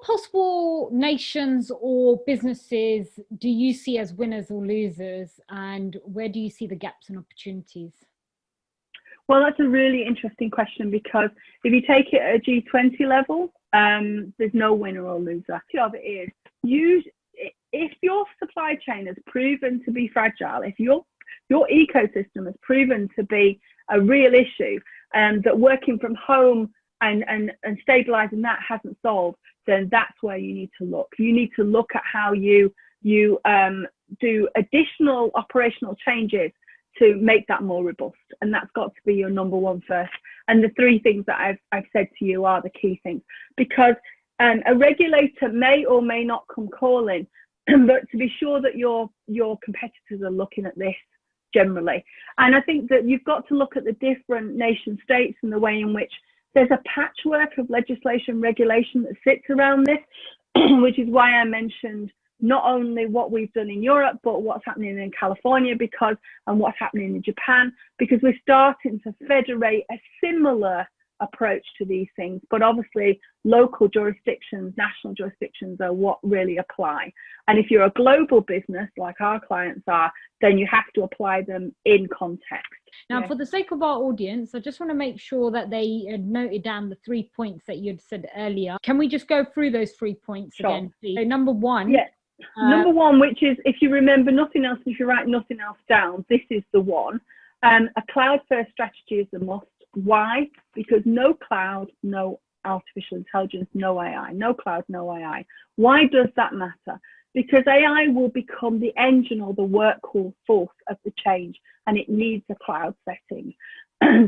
possible nations or businesses do you see as winners or losers, and where do you see the gaps and opportunities? Well, that's a really interesting question, because if you take it at a G20 level, there's no winner or loser. The of it is, if your supply chain has proven to be fragile, if your ecosystem has proven to be a real issue, that working from home and stabilizing that hasn't solved, then that's where you need to look. You need to look at how you do additional operational changes to make that more robust, and that's got to be your number one first. And the three things that I've said to you are the key things, because a regulator may or may not come calling, but to be sure that your competitors are looking at this generally. And I think that you've got to look at the different nation states and the way in which there's a patchwork of legislation, regulation that sits around this, which is why I mentioned not only what we've done in Europe, but what's happening in California, and what's happening in Japan, because we're starting to federate a similar approach to these things. But obviously local jurisdictions, national jurisdictions are what really apply. And if you're a global business like our clients are, then you have to apply them in context. Now, for the sake of our audience, I just want to make sure that they noted down the 3 points that you had said earlier. Can we just go through those 3 points again, please? So number one. Yeah. Number one, which is, if you remember nothing else, if you write nothing else down, this is the one. A cloud-first strategy is a must. Why? Because no cloud, no artificial intelligence, no AI. No cloud, no AI. Why does that matter? Because AI will become the engine or the workhorse of the change, and it needs a cloud setting.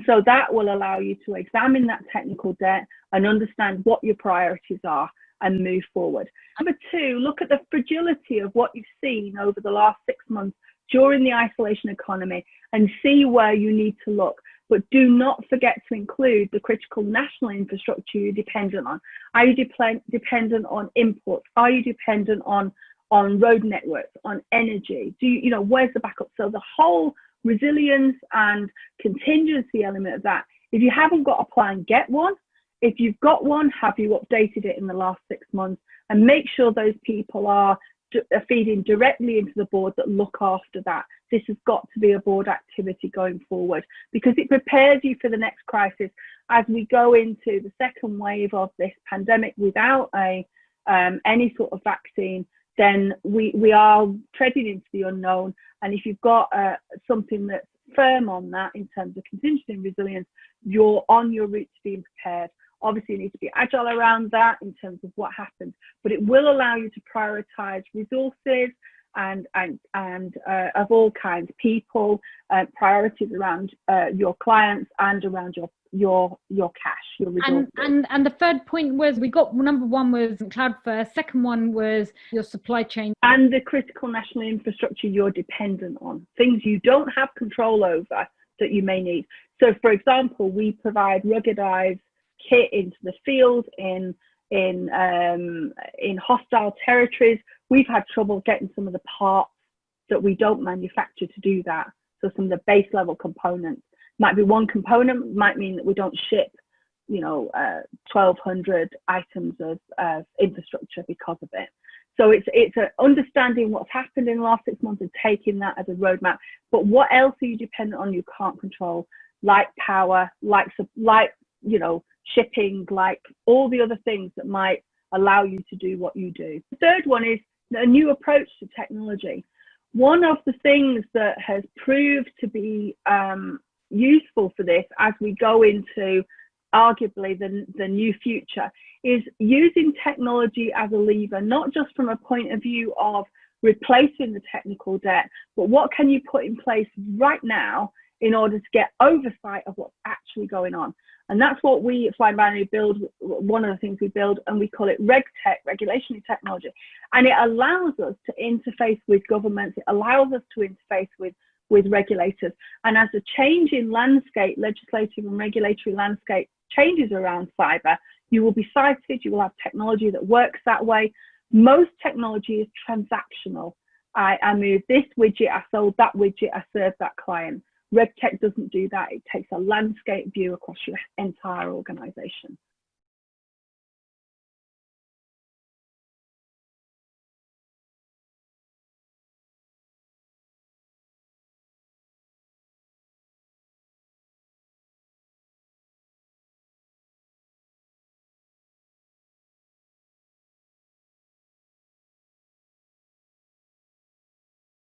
So that will allow you to examine that technical debt and understand what your priorities are and move forward. Number two, look at the fragility of what you've seen over the last 6 months during the isolation economy and see where you need to look. But do not forget to include the critical national infrastructure you're dependent on. Are you dependent on imports? Are you dependent on road networks, on energy? Where's the backup? So the whole resilience and contingency element of that, if you haven't got a plan, get one. If you've got one, have you updated it in the last 6 months? And make sure those people are feeding directly into the board that look after that. This has got to be a board activity going forward, because it prepares you for the next crisis. As we go into the second wave of this pandemic without any sort of vaccine, then we are treading into the unknown. And if you've got something that's firm on that in terms of contingency and resilience, you're on your route to being prepared. Obviously, you need to be agile around that in terms of what happens, but it will allow you to prioritize resources and of all kinds, people, priorities around your clients and around your cash, your resources. And the third point was, we got, number one was cloud first, second one was your supply chain. And the critical national infrastructure you're dependent on, things you don't have control over that you may need. So for example, we provide ruggedized kit into the field in hostile territories. We've had trouble getting some of the parts that we don't manufacture to do that. So some of the base level components might be one component, might mean that we don't ship 1,200 items of infrastructure because of it. So it's understanding what's happened in the last 6 months and taking that as a roadmap. But what else are you dependent on you can't control, like power, like shipping, like all the other things that might allow you to do what you do. The third one is a new approach to technology. One of the things that has proved to be useful for this as we go into arguably the new future is using technology as a lever, not just from a point of view of replacing the technical debt, but what can you put in place right now in order to get oversight of what's actually going on. And that's what we at Flying Binary build. One of the things we build, and we call it RegTech, regulatory technology. And it allows us to interface with governments. It allows us to interface with regulators. And as the change in landscape, legislative and regulatory landscape changes around cyber, you will be cited, you will have technology that works that way. Most technology is transactional. I moved this widget, I sold that widget, I served that client. RegTech doesn't do that. It takes a landscape view across your entire organization.